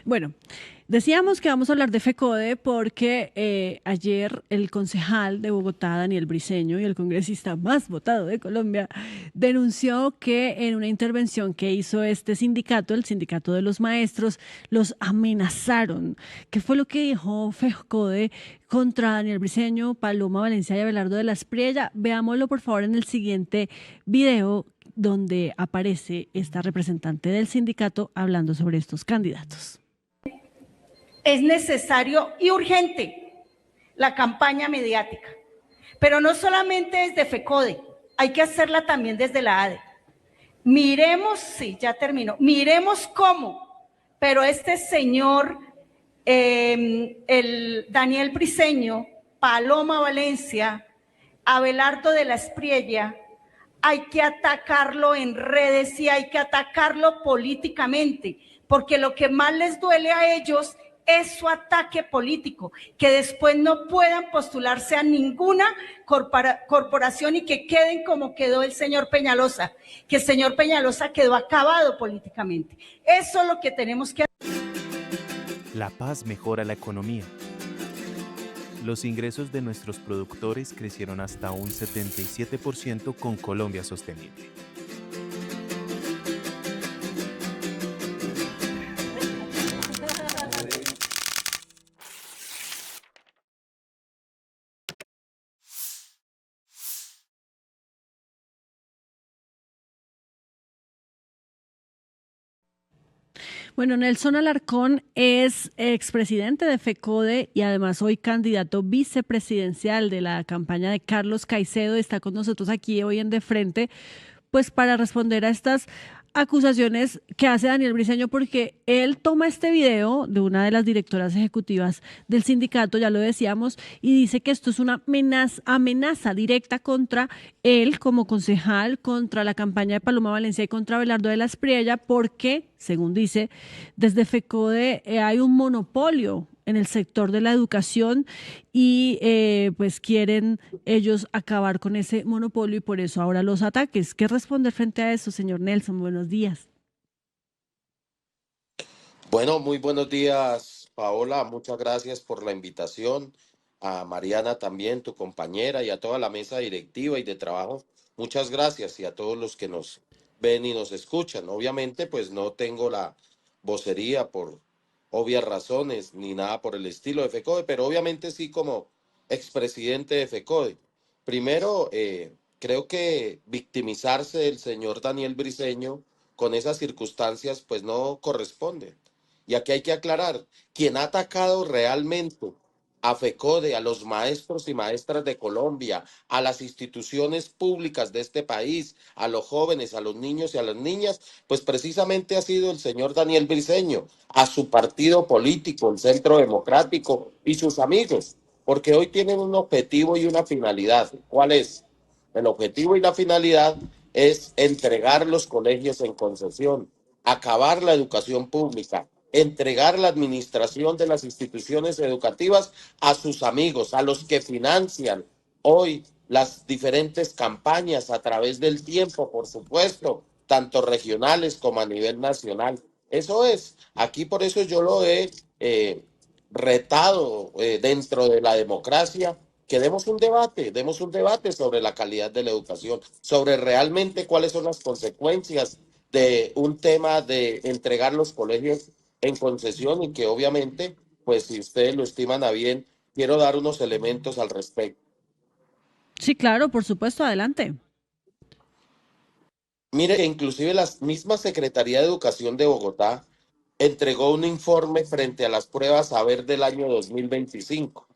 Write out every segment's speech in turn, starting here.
Bueno, decíamos que vamos a hablar de FECODE porque ayer el concejal de Bogotá, Daniel Briceño, y el congresista más votado de Colombia, denunció que en una intervención que hizo este sindicato, el sindicato de los maestros, los amenazaron. ¿Qué fue lo que dijo FECODE contra Daniel Briceño, Paloma Valencia y Abelardo de la Espriella? Veámoslo por favor en el siguiente video donde aparece esta representante del sindicato hablando sobre estos candidatos. Es necesario y urgente la campaña mediática, pero no solamente desde FECODE, hay que hacerla también desde la ADE. Miremos, sí, ya terminó, miremos cómo, pero este señor, el Daniel Briceño, Paloma Valencia, Abelardo de la Espriella, hay que atacarlo en redes y hay que atacarlo políticamente, porque lo que más les duele a ellos es su ataque político, que después no puedan postularse a ninguna corporación y que queden como quedó el señor Peñalosa, que el señor Peñalosa quedó acabado políticamente. Eso es lo que tenemos que hacer. La paz mejora la economía. Los ingresos de nuestros productores crecieron hasta un 77% con Colombia Sostenible. Bueno, Nelson Alarcón es expresidente de FECODE y además hoy candidato vicepresidencial de la campaña de Carlos Caicedo. Está con nosotros aquí hoy en De Frente, pues para responder a estas acusaciones que hace Daniel Briceño, porque él toma este video de una de las directoras ejecutivas del sindicato, ya lo decíamos, y dice que esto es una amenaza directa contra él como concejal, contra la campaña de Paloma Valencia y contra Abelardo de la Espriella, porque, según dice, desde FECODE hay un monopolio en el sector de la educación y pues quieren ellos acabar con ese monopolio y por eso ahora los ataques. ¿Qué responder frente a eso, señor Nelson? Buenos días. Bueno, muy buenos días, Paola. Muchas gracias por la invitación. A Mariana también, tu compañera, y a toda la mesa directiva y de trabajo. Muchas gracias y a todos los que nos ven y nos escuchan. Obviamente, pues no tengo la vocería por obvias razones ni nada por el estilo de FECODE, pero obviamente sí como expresidente de FECODE. Primero, creo que victimizarse del señor Daniel Briceño con esas circunstancias pues no corresponde. Y aquí hay que aclarar, quien ha atacado realmente a FECODE, a los maestros y maestras de Colombia, a las instituciones públicas de este país, a los jóvenes, a los niños y a las niñas, pues precisamente ha sido el señor Daniel Briceño, a su partido político, el Centro Democrático y sus amigos, porque hoy tienen un objetivo y una finalidad. ¿Cuál es? El objetivo y la finalidad es entregar los colegios en concesión, acabar la educación pública, entregar la administración de las instituciones educativas a sus amigos, a los que financian hoy las diferentes campañas a través del tiempo, por supuesto, tanto regionales como a nivel nacional. Eso es, aquí por eso yo lo he retado dentro de la democracia, que demos un debate sobre la calidad de la educación, sobre realmente cuáles son las consecuencias de un tema de entregar los colegios en concesión y que obviamente, pues si ustedes lo estiman a bien, quiero dar unos elementos al respecto. Sí, claro, por supuesto, adelante. Mire que inclusive la misma Secretaría de Educación de Bogotá entregó un informe frente a las pruebas saber del año 2025.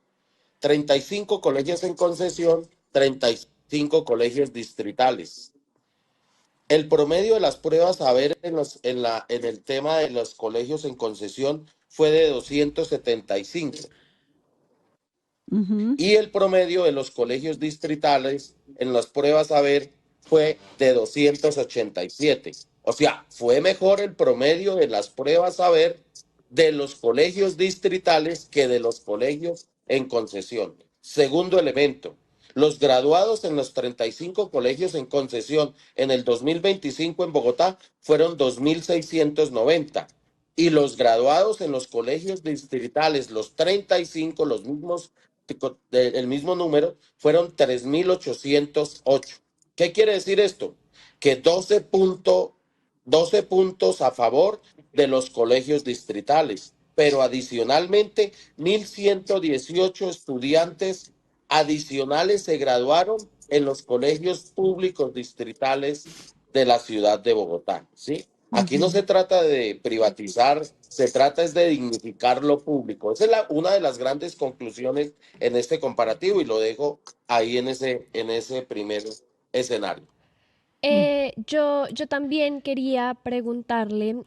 35 colegios en concesión, 35 colegios distritales. El promedio de las pruebas saber en el tema de los colegios en concesión fue de 275. Y el promedio de los colegios distritales en las pruebas saber fue de 287. O sea, fue mejor el promedio de las pruebas saber de los colegios distritales que de los colegios en concesión. Segundo elemento, los graduados en los 35 colegios en concesión en el 2025 en Bogotá fueron 2.690. y los graduados en los colegios distritales, los 35, los mismos, el mismo número, fueron 3.808. ¿Qué quiere decir esto? Que 12 puntos a favor de los colegios distritales, pero adicionalmente 1.118 estudiantes adicionales se graduaron en los colegios públicos distritales de la ciudad de Bogotá, ¿sí? Aquí no se trata de privatizar, se trata es de dignificar lo público. Esa es una de las grandes conclusiones en este comparativo y lo dejo ahí en ese primer escenario. Yo también quería preguntarle,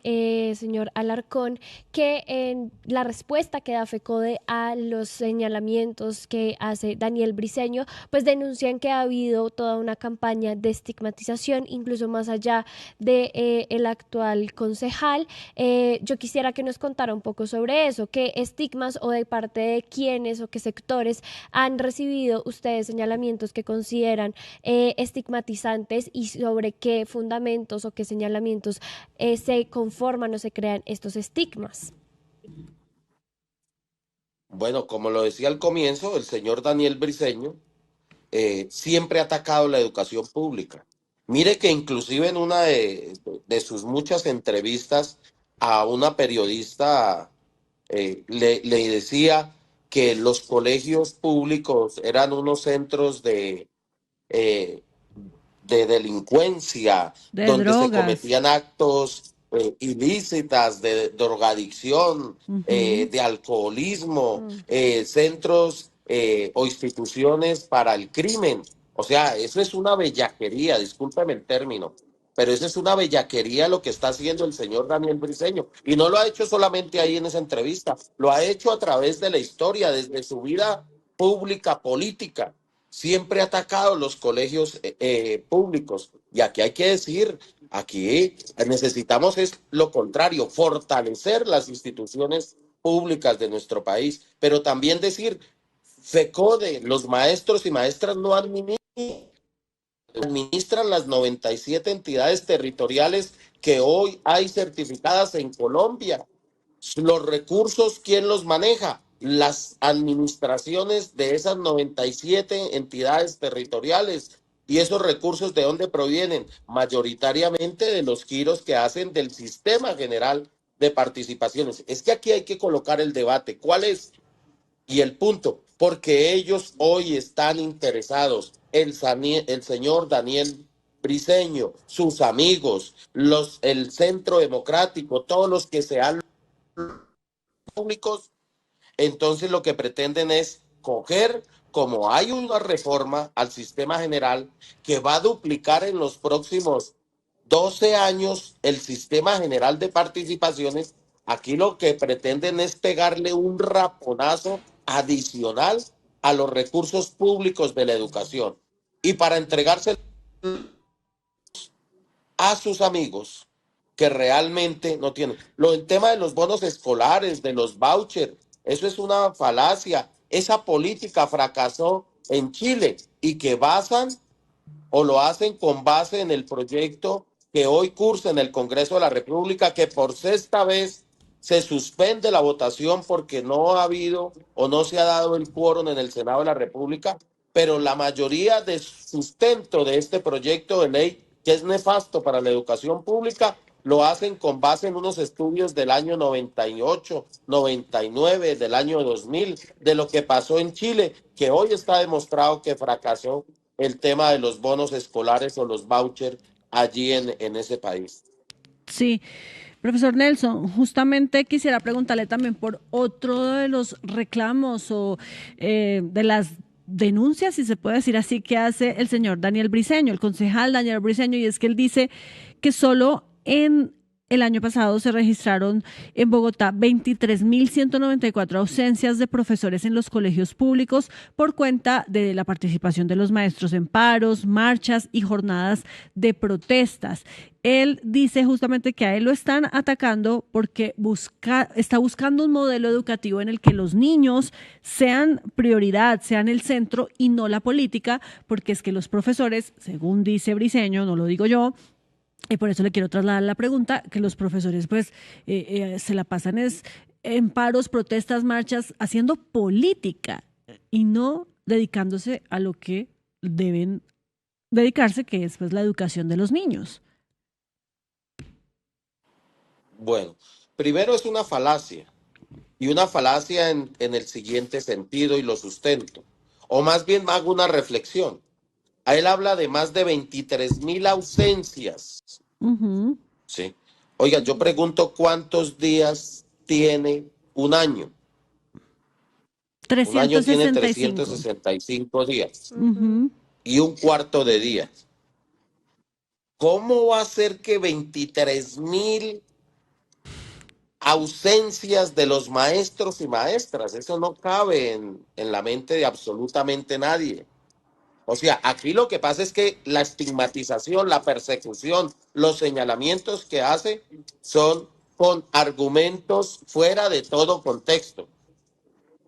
señor Alarcón, que en la respuesta que da FECODE a los señalamientos que hace Daniel Briceño, pues denuncian que ha habido toda una campaña de estigmatización, incluso más allá de el actual concejal. Yo quisiera que nos contara un poco sobre eso, qué estigmas o de parte de quiénes o qué sectores han recibido ustedes señalamientos que consideran estigmatizantes y sobre qué fundamentos o qué señalamientos se conforman o se crean estos estigmas. Bueno, como lo decía al comienzo, el señor Daniel Briceño siempre ha atacado la educación pública. Mire que inclusive en una de sus muchas entrevistas a una periodista le decía que los colegios públicos eran unos centros eh, de delincuencia, de donde se drogas. cometían actos ilícitas de drogadicción, de alcoholismo, centros o instituciones para el crimen. O sea, eso es una bellaquería, discúlpeme el término, pero eso es una bellaquería lo que está haciendo el señor Daniel Briceño. Y no lo ha hecho solamente ahí en esa entrevista, lo ha hecho a través de la historia, desde su vida pública, política. Siempre ha atacado los colegios públicos. Y aquí hay que decir, aquí necesitamos es lo contrario, fortalecer las instituciones públicas de nuestro país, pero también decir, FECODE, los maestros y maestras no administran las 97 entidades territoriales que hoy hay certificadas en Colombia. Los recursos, ¿quién los maneja? Las administraciones de esas 97 entidades territoriales. ¿Y esos recursos de dónde provienen? Mayoritariamente de los giros que hacen del sistema general de participaciones. Es que aquí hay que colocar el debate. ¿Cuál es? Y el punto, porque ellos hoy están interesados, el señor Daniel Briceño, sus amigos, el Centro Democrático, todos los que sean públicos, entonces lo que pretenden es coger, como hay una reforma al sistema general que va a duplicar en los próximos 12 años el sistema general de participaciones, aquí lo que pretenden es pegarle un raponazo adicional a los recursos públicos de la educación y para entregarse a sus amigos que realmente no tienen. El tema de los bonos escolares, de los vouchers, eso es una falacia. Esa política fracasó en Chile y que basan o lo hacen con base en el proyecto que hoy cursa en el Congreso de la República, que por sexta vez se suspende la votación porque no ha habido o no se ha dado el quórum en el Senado de la República, pero la mayoría de sustento de este proyecto de ley, que es nefasto para la educación pública, lo hacen con base en unos estudios del año 98, 99, del año 2000, de lo que pasó en Chile, que hoy está demostrado que fracasó el tema de los bonos escolares o los vouchers allí en ese país. Sí, profesor Nelson, justamente quisiera preguntarle también por otro de los reclamos o de las denuncias, si se puede decir así, que hace el señor Daniel Briceño, el concejal Daniel Briceño, y es que él dice que solo en el año pasado se registraron en Bogotá 23.194 ausencias de profesores en los colegios públicos por cuenta de la participación de los maestros en paros, marchas y jornadas de protestas. Él dice justamente que a él lo están atacando porque está buscando un modelo educativo en el que los niños sean prioridad, sean el centro y no la política, porque es que los profesores, según dice Briceño, no lo digo yo, Y por eso le quiero trasladar la pregunta, que los profesores pues se la pasan es en paros, protestas, marchas, haciendo política y no dedicándose a lo que deben dedicarse, que es pues la educación de los niños. Bueno, primero es una falacia, y una falacia en el siguiente sentido y lo sustento. O más bien hago una reflexión. A él habla de más de 23.000 ausencias. Ujú. ¿Sí? Oiga, yo pregunto cuántos días tiene un año. Un año tiene 365. 365 días Ujú. y un cuarto de día. ¿Cómo va a ser que 23.000 ausencias de los maestros y maestras? Eso no cabe en la mente de absolutamente nadie. O sea, aquí lo que pasa es que la estigmatización, la persecución, los señalamientos que hace son con argumentos fuera de todo contexto.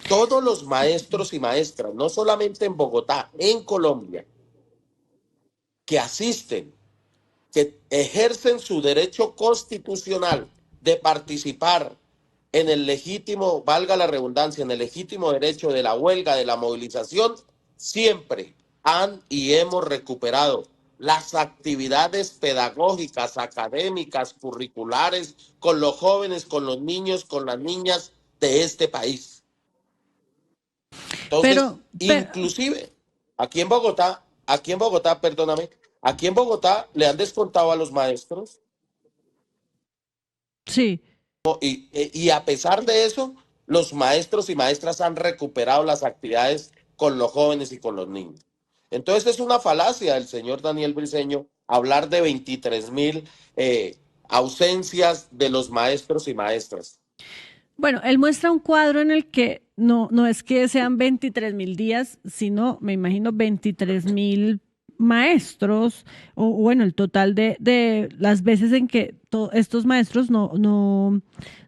Todos los maestros y maestras, no solamente en Bogotá, en Colombia, que asisten, que ejercen su derecho constitucional de participar en el legítimo, valga la redundancia, en el legítimo derecho de la huelga, de la movilización, siempre han y hemos recuperado las actividades pedagógicas, académicas, curriculares, con los jóvenes, con los niños, con las niñas de este país. Entonces, Pero, inclusive, perdóname, aquí en Bogotá le han descontado a los maestros. sí. Y a pesar de eso, los maestros y maestras han recuperado las actividades con los jóvenes y con los niños. Entonces es una falacia del señor Daniel Briceño hablar de 23.000 ausencias de los maestros y maestras. Bueno, él muestra un cuadro en el que no es que sean 23.000 días, sino, me imagino, 23.000 maestros, o bueno, el total de las veces en que estos maestros no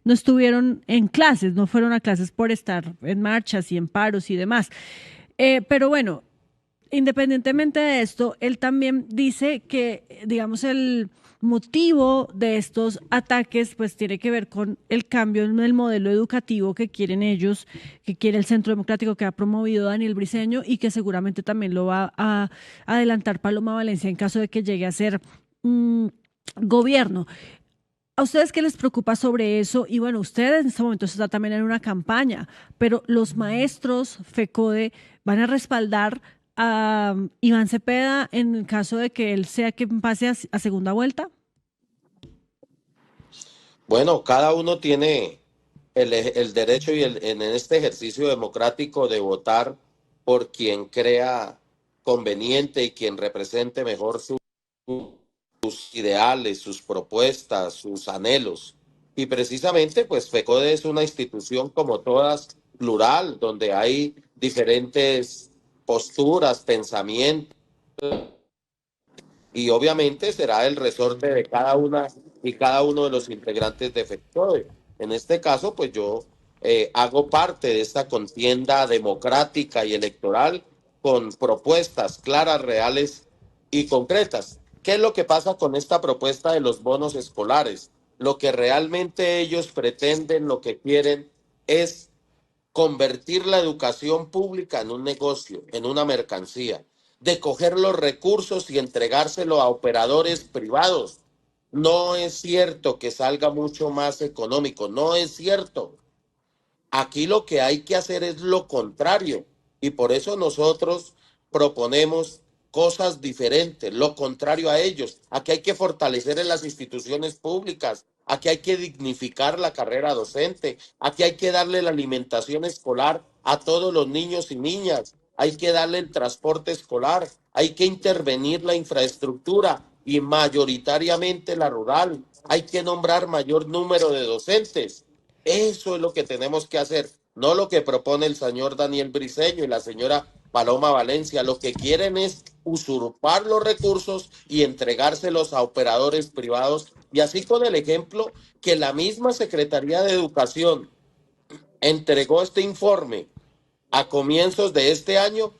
estuvieron en clases, no fueron a clases por estar en marchas y en paros y demás. Pero bueno, independientemente de esto, él también dice que, digamos, el motivo de estos ataques pues tiene que ver con el cambio en el modelo educativo que quieren ellos, que quiere el Centro Democrático que ha promovido Daniel Briceño y que seguramente también lo va a adelantar Paloma Valencia en caso de que llegue a ser gobierno. ¿A ustedes qué les preocupa sobre eso? Y bueno, ustedes en este momento está también en una campaña, pero los maestros FECODE van a respaldar a Iván Cepeda en el caso de que él sea que pase a segunda vuelta. Bueno, cada uno tiene el derecho y en este ejercicio democrático de votar por quien crea conveniente y quien represente mejor sus ideales, sus propuestas, sus anhelos. Y precisamente, pues FECODE es una institución como todas plural, donde hay diferentes posturas, pensamientos, y obviamente será el resorte de cada una y cada uno de los integrantes de FECODE. En este caso, pues yo hago parte de esta contienda democrática y electoral con propuestas claras, reales y concretas. ¿Qué es lo que pasa con esta propuesta de los bonos escolares? Lo que realmente ellos pretenden, lo que quieren es convertir la educación pública en un negocio, en una mercancía, de coger los recursos y entregárselo a operadores privados. No es cierto que salga mucho más económico, no es cierto. Aquí lo que hay que hacer es lo contrario y por eso nosotros proponemos cosas diferentes, lo contrario a ellos. Aquí hay que fortalecer en las instituciones públicas, aquí hay que dignificar la carrera docente, aquí hay que darle la alimentación escolar a todos los niños y niñas, hay que darle el transporte escolar, hay que intervenir la infraestructura y mayoritariamente la rural, hay que nombrar mayor número de docentes. Eso es lo que tenemos que hacer, no lo que propone el señor Daniel Briceño y la señora Paloma Valencia. Lo que quieren es usurpar los recursos y entregárselos a operadores privados. Y así con el ejemplo que la misma Secretaría de Educación entregó este informe a comienzos de este año,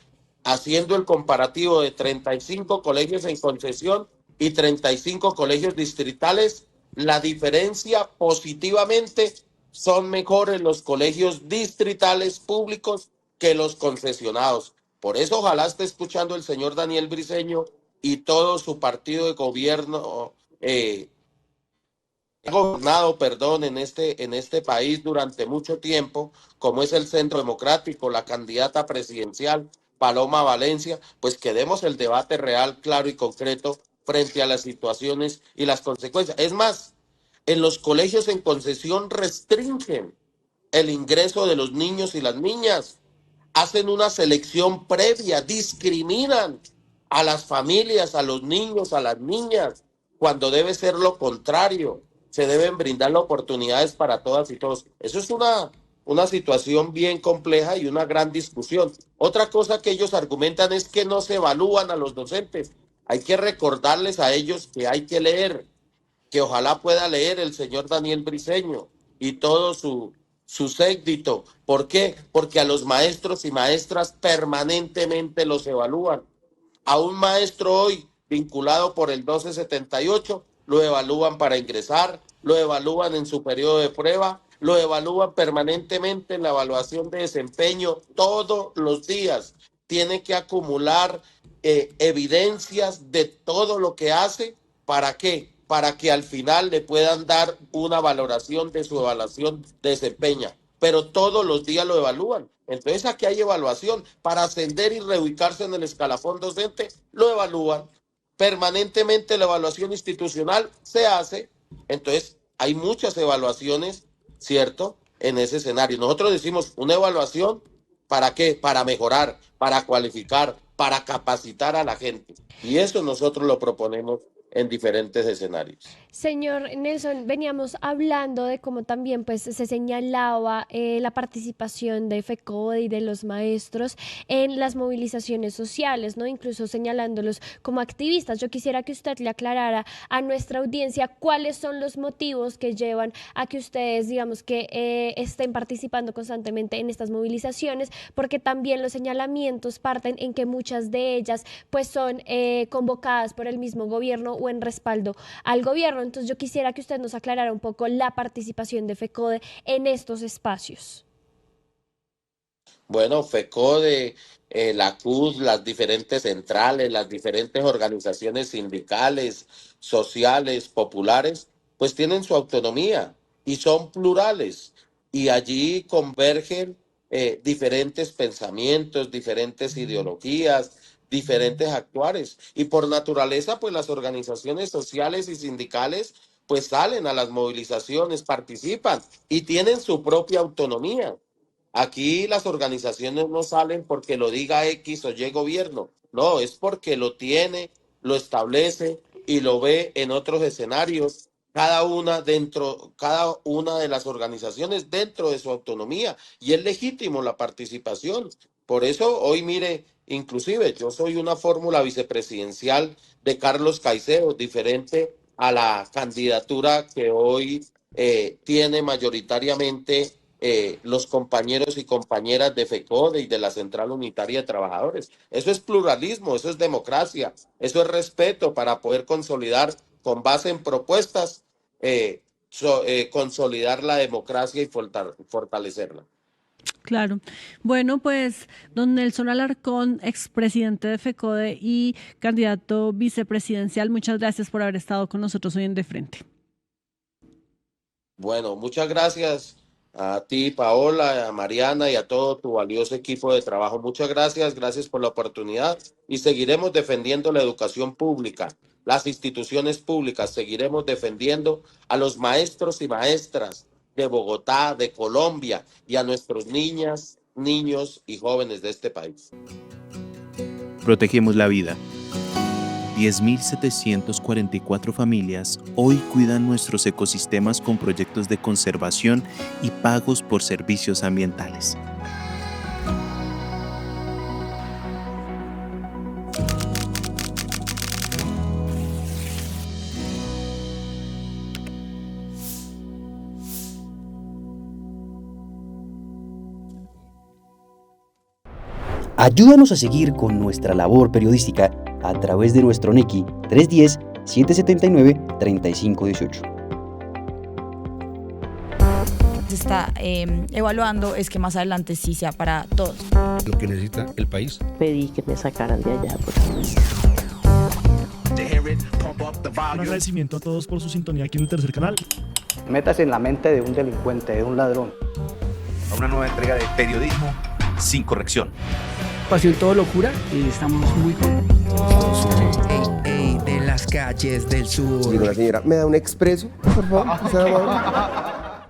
haciendo el comparativo de 35 colegios en concesión y 35 colegios distritales, la diferencia positivamente son mejores los colegios distritales públicos que los concesionados. Por eso ojalá esté escuchando el señor Daniel Briceño y todo su partido de gobierno, gobernado, perdón, en este país durante mucho tiempo, como es el Centro Democrático, la candidata presidencial Paloma Valencia, pues que demos el debate real, claro y concreto frente a las situaciones y las consecuencias. Es más, en los colegios en concesión restringen el ingreso de los niños y las niñas, hacen una selección previa, discriminan a las familias, a los niños, a las niñas, cuando debe ser lo contrario. Se deben brindar las oportunidades para todas y todos. Eso es una situación bien compleja y una gran discusión. Otra cosa que ellos argumentan es que no se evalúan a los docentes. Hay que recordarles a ellos que hay que leer, que ojalá pueda leer el señor Daniel Briceño y todo su séquito. ¿Por qué? Porque a los maestros y maestras permanentemente los evalúan. A un maestro hoy vinculado por el 1278 lo evalúan para ingresar, lo evalúan en su periodo de prueba, lo evalúan permanentemente en la evaluación de desempeño todos los días. Tiene que acumular evidencias de todo lo que hace. ¿Para qué? Para que al final le puedan dar una valoración de su evaluación de desempeño. Pero todos los días lo evalúan. Entonces aquí hay evaluación. Para ascender y reubicarse en el escalafón docente, lo evalúan. Permanentemente la evaluación institucional se hace. Entonces hay muchas evaluaciones, ¿cierto? En ese escenario. Nosotros decimos una evaluación, ¿para qué? Para mejorar, para cualificar, para capacitar a la gente. Y eso nosotros lo proponemos en diferentes escenarios. Señor Nelson, veníamos hablando de cómo también pues se señalaba la participación de FECODE y de los maestros en las movilizaciones sociales, ¿no? Incluso señalándolos como activistas. Yo quisiera que usted le aclarara a nuestra audiencia cuáles son los motivos que llevan a que ustedes, digamos, que estén participando constantemente en estas movilizaciones, porque también los señalamientos parten en que muchas de ellas pues son convocadas por el mismo gobierno o en respaldo al gobierno. Entonces yo quisiera que usted nos aclarara un poco la participación de FECODE en estos espacios. Bueno, FECODE, la CUS, las diferentes centrales, las diferentes organizaciones sindicales, sociales, populares, pues tienen su autonomía y son plurales. Y allí convergen diferentes pensamientos, diferentes ideologías, diferentes actuares. Y por naturaleza, pues las organizaciones sociales y sindicales pues salen a las movilizaciones, participan y tienen su propia autonomía. Aquí las organizaciones no salen porque lo diga X o Y gobierno, no, es porque lo tiene, lo establece y lo ve en otros escenarios, cada una de las organizaciones dentro de su autonomía, y es legítimo la participación. Por eso hoy mire, inclusive yo soy una fórmula vicepresidencial de Carlos Caicedo, diferente a la candidatura que hoy tiene mayoritariamente los compañeros y compañeras de FECODE y de la Central Unitaria de Trabajadores. Eso es pluralismo, eso es democracia, eso es respeto para poder consolidar con base en propuestas, consolidar la democracia y fortalecerla. Claro. Bueno, pues don Nelson Alarcón, expresidente de FECODE y candidato vicepresidencial, muchas gracias por haber estado con nosotros hoy en De Frente. Bueno, muchas gracias a ti, Paola, a Mariana y a todo tu valioso equipo de trabajo. Muchas gracias, gracias por la oportunidad y seguiremos defendiendo la educación pública, las instituciones públicas, seguiremos defendiendo a los maestros y maestras de Bogotá, de Colombia y a nuestros niñas, niños y jóvenes de este país. Protegemos la vida. 10.744 familias hoy cuidan nuestros ecosistemas con proyectos de conservación y pagos por servicios ambientales. Ayúdanos a seguir con nuestra labor periodística a través de nuestro NICI 779-3518. Se está evaluando es que más adelante sí sea para todos. Lo que necesita el país. Pedí que me sacaran de allá. Un agradecimiento a todos por su sintonía aquí en el tercer canal. Métase en la mente de un delincuente, de un ladrón. A una nueva entrega de Periodismo sin corrección. Pasión todo locura y estamos muy contentos. De las calles del sur. Digo, la señora, ¿me da un expreso, por favor?